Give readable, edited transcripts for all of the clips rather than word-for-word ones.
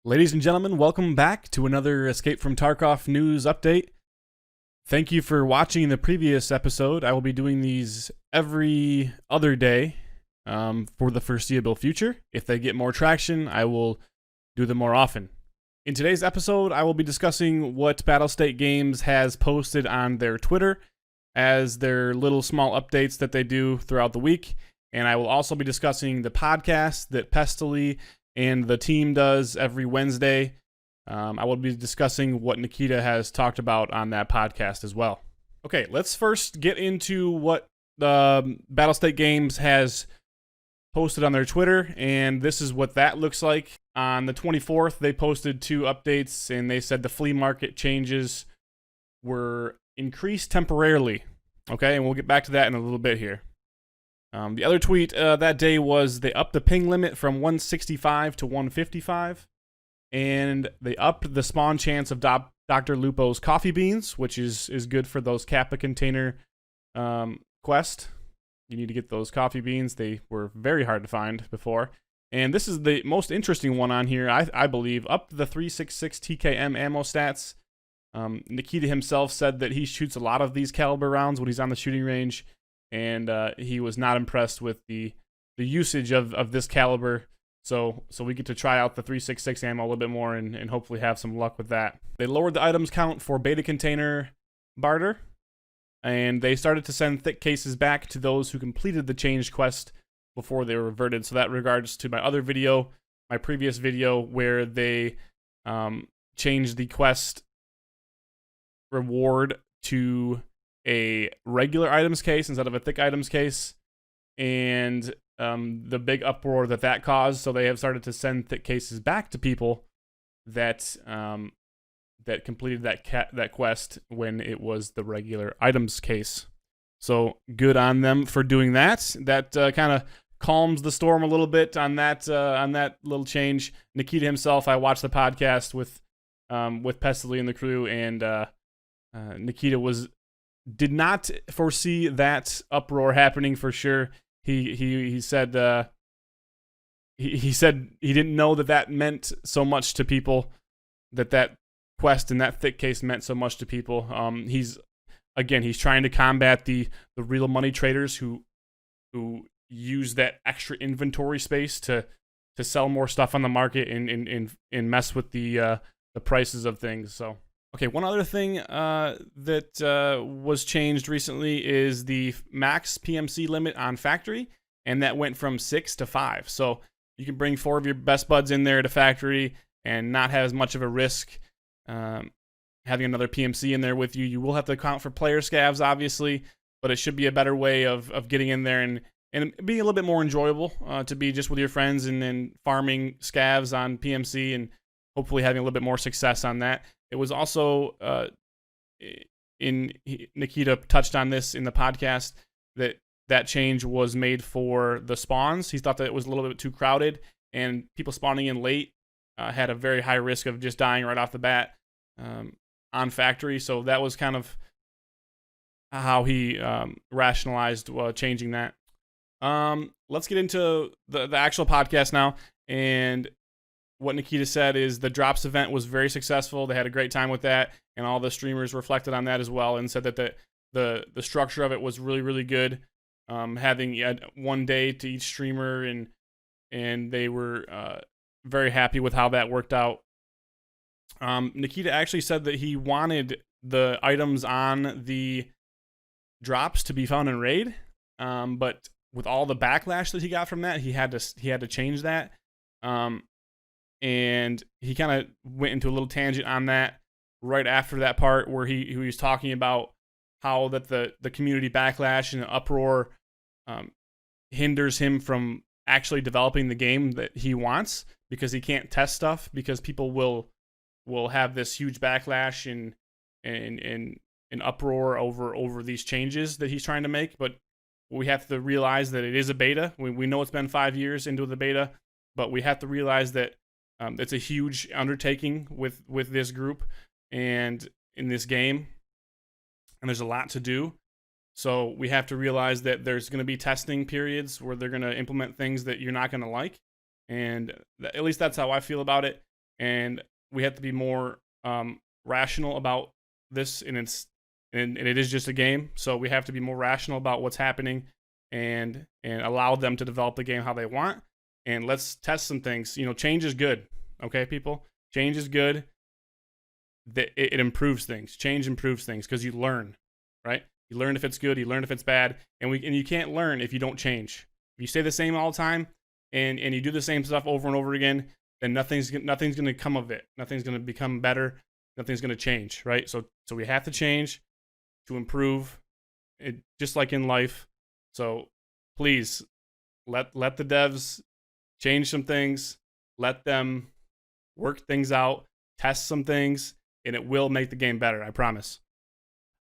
Ladies and gentlemen, welcome back to another Escape from Tarkov news update. Thank you for watching the previous episode. I will be doing these every other day for the foreseeable future. If they get more traction, I will do them more often. In today's episode, I will be discussing what Battlestate Games has posted on their Twitter as their little small updates that they do throughout the week. And I will also be discussing the podcast that Pestily and the team does every Wednesday. I will be discussing what Nikita has talked about on that podcast as well. Okay, let's first get into what Battlestate Games has posted on their Twitter, and this is what that looks like. On the 24th, they posted 2 updates, and they said the flea market changes were increased temporarily. Okay, and we'll get back to that in a little bit here. The other tweet that day was they upped the ping limit from 165 to 155, and they upped the spawn chance of Dr. Lupo's coffee beans, which is good for those Kappa container quest. You need to get those coffee beans. They were very hard to find before. And this is the most interesting one on here, I believe. Upped the 366 TKM ammo stats. Nikita himself said that he shoots a lot of these caliber rounds when he's on the shooting range, and he was not impressed with the usage of this caliber. So we get to try out the 366 ammo a little bit more and hopefully have some luck with that. They lowered the items count for beta container barter, and they started to send Thicke Cases back to those who completed the changed quest before they were reverted. So that regards to my other video, my previous video, where they changed the quest reward to a regular items case instead of a thick items case, and the big uproar that caused. So they have started to send Thicke Cases back to people that that completed that quest when it was the regular items case. So good on them for doing that. That kind of calms the storm a little bit on that little change. Nikita himself, I watched the podcast with Pestily and the crew, and Nikita did not foresee that uproar happening for sure. He said he said he didn't know that meant so much to people, that quest and that Thicke Case meant so much to people. He's trying to combat the real money traders who use that extra inventory space to sell more stuff on the market and mess with the prices of things. So. Okay, one other thing that was changed recently is the max PMC limit on factory, and that went from 6 to 5. So you can bring 4 of your best buds in there to factory and not have as much of a risk having another PMC in there with you. You will have to account for player scavs, obviously, but it should be a better way of getting in there and being a little bit more enjoyable to be just with your friends and then farming scavs on PMC and hopefully having a little bit more success on that. It was also, Nikita touched on this in the podcast, that change was made for the spawns. He thought that it was a little bit too crowded, and people spawning in late had a very high risk of just dying right off the bat on factory. So that was kind of how he rationalized changing that. Let's get into the actual podcast now. And what Nikita said is the drops event was very successful. They had a great time with that, and all the streamers reflected on that as well and said that the structure of it was really, really good. Having one day to each streamer, and they were very happy with how that worked out. Nikita actually said that he wanted the items on the drops to be found in raid, but with all the backlash that he got from that, he had to change that. And he kind of went into a little tangent on that right after that part where he was talking about how that the community backlash and the uproar hinders him from actually developing the game that he wants, because he can't test stuff because people will have this huge backlash and uproar over these changes that he's trying to make. But we have to realize that it is a beta. We know it's been 5 years into the beta, but we have to realize that it's a huge undertaking with this group and in this game, and there's a lot to do. So we have to realize that there's going to be testing periods where they're going to implement things that you're not going to like, and at least that's how I feel about it. and we have to be more rational about this. And it is just a game, so we have to be more rational about what's happening, and allow them to develop the game how they want. And let's test some things. Change is good. Okay, people, change is good. It improves things. Change improves things because you learn, right? You learn if it's good. You learn if it's bad. And you can't learn if you don't change. If you stay the same all the time and you do the same stuff over and over again, then nothing's going to come of it. Nothing's going to become better. Nothing's going to change, right? So we have to change to improve, it, just like in life. So please let the devs change some things. Let them work things out, test some things, and it will make the game better, I promise.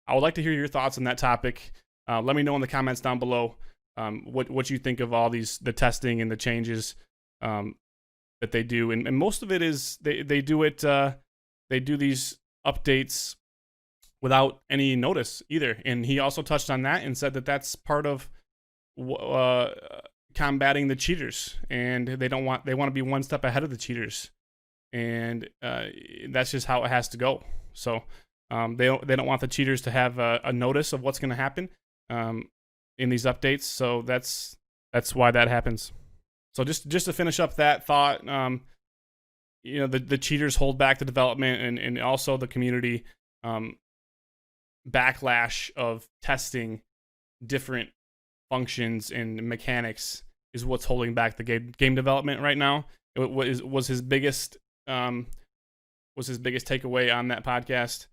I would like to hear your thoughts on that topic. Let me know in the comments down below what you think of all the testing and the changes that they do. And most of it is they do these updates without any notice either. And he also touched on that and said that that's part of combating the cheaters, and they want to be one step ahead of the cheaters, and that's just how it has to go. So they don't want the cheaters to have a notice of what's going to happen in these updates. So that's why that happens. So just to finish up that thought, the cheaters hold back the development, and also the community backlash of testing different functions and mechanics is what's holding back the game development right now. It was his biggest takeaway on that podcast,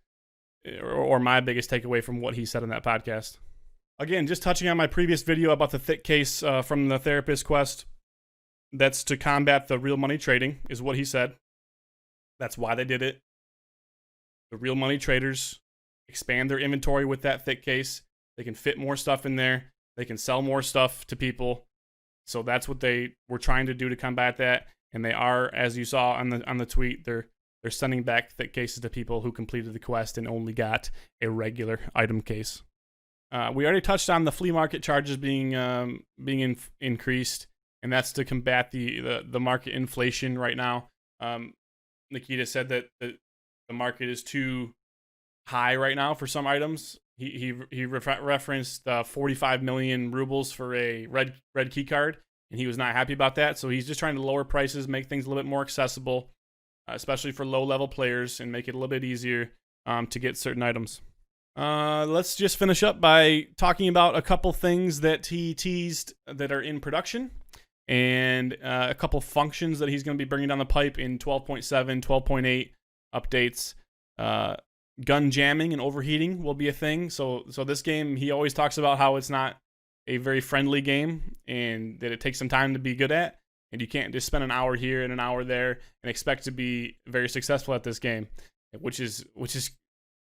or my biggest takeaway from what he said on that podcast. Again, just touching on my previous video about the Thicke Case from the Therapist Quest. That's to combat the real money trading, is what he said. That's why they did it. The real money traders expand their inventory with that Thicke Case. They can fit more stuff in there. They can sell more stuff to people. So that's what they were trying to do to combat that. And they are, as you saw on the tweet, they're sending back Thicke Cases to people who completed the quest and only got a regular item case. We already touched on the flea market charges being increased, and that's to combat the market inflation right now. Nikita said that the market is too high right now for some items. He referenced 45 million rubles for a red key card, and he was not happy about that. So he's just trying to lower prices, make things a little bit more accessible, especially for low-level players, and make it a little bit easier to get certain items. Let's just finish up by talking about a couple things that he teased that are in production, and a couple functions that he's going to be bringing down the pipe in 12.7, 12.8 updates. Gun jamming and overheating will be a thing. So this game, he always talks about how it's not a very friendly game, and that it takes some time to be good at, and you can't just spend an hour here and an hour there and expect to be very successful at this game, which is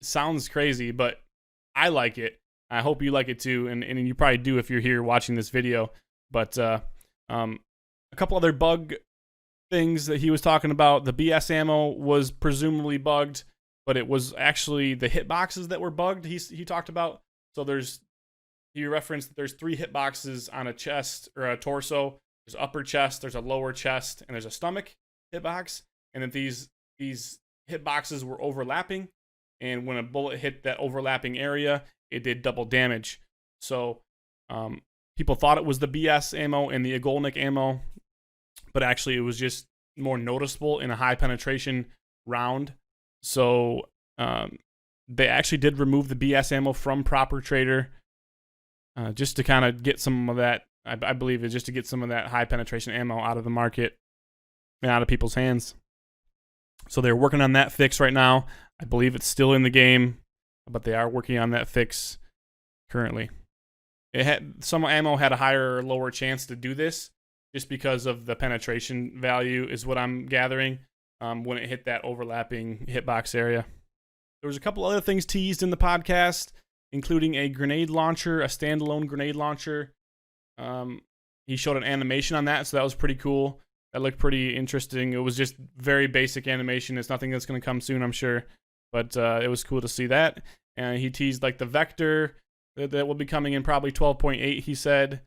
sounds crazy, but I like it. I hope you like it too, and you probably do if you're here watching this video. But a couple other bug things that he was talking about. The BS ammo was presumably bugged, but it was actually the hitboxes that were bugged. He talked about. So he referenced there's 3 hitboxes on a chest or a torso. There's upper chest, there's a lower chest, and there's a stomach hitbox. And that these hitboxes were overlapping, and when a bullet hit that overlapping area, it did double damage. So people thought it was the BS ammo and the Agolnik ammo, but actually it was just more noticeable in a high penetration round. So they actually did remove the BS ammo from Proper Trader, just to kind of get some of that, I believe it's just to get some of that high penetration ammo out of the market and out of people's hands. So they're working on that fix right now. I believe it's still in the game, but they are working on that fix currently. Some ammo had a higher or lower chance to do this just because of the penetration value, is what I'm gathering, when it hit that overlapping hitbox area. There was a couple other things teased in the podcast, including a grenade launcher, a standalone grenade launcher. He showed an animation on that, so that was pretty cool. That looked pretty interesting. It was just very basic animation. It's nothing that's going to come soon, I'm sure. But it was cool to see that. And he teased like the Vector that will be coming in probably 12.8, he said.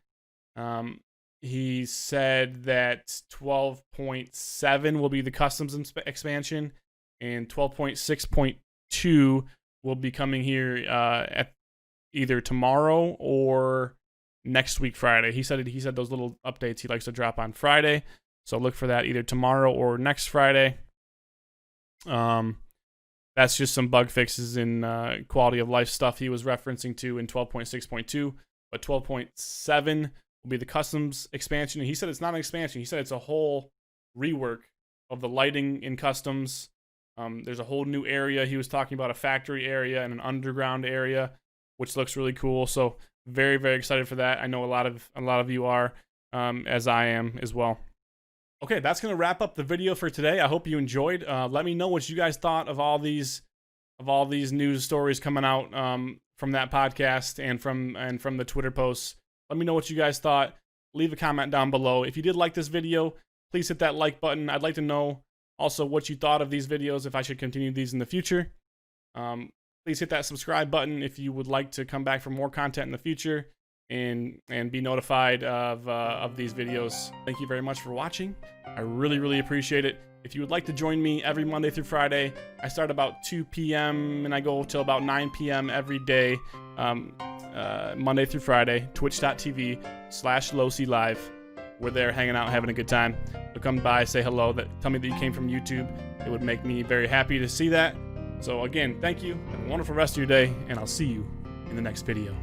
he said that 12.7 will be the customs expansion, and 12.6.2 will be coming here at either tomorrow or next week Friday. He said those little updates he likes to drop on Friday, so look for that either tomorrow or next Friday. That's just some bug fixes in quality of life stuff he was referencing to in 12.6.2, but 12.7 will be the customs expansion. And he said it's not an expansion. He said it's a whole rework of the lighting in customs. There's a whole new area. He was talking about a factory area and an underground area, which looks really cool. So very, very excited for that. I know a lot of you are, as I am as well. Okay, that's gonna wrap up the video for today. I hope you enjoyed. Let me know what you guys thought of all these news stories coming out from that podcast and from the Twitter posts. Let me know what you guys thought. Leave a comment down below. If you did like this video, please hit that like button. I'd like to know also what you thought of these videos, if I should continue these in the future. Please hit that subscribe button if you would like to come back for more content in the future and be notified of these videos. Thank you very much for watching. I really, really appreciate it. If you would like to join me every Monday through Friday, I start about 2 p.m. and I go till about 9 p.m. every day, Monday through Friday, twitch.tv/LowCLive. We're there hanging out, having a good time. So come by, say hello, tell me that you came from YouTube. It would make me very happy to see that. So again, thank you. Have a wonderful rest of your day, and I'll see you in the next video.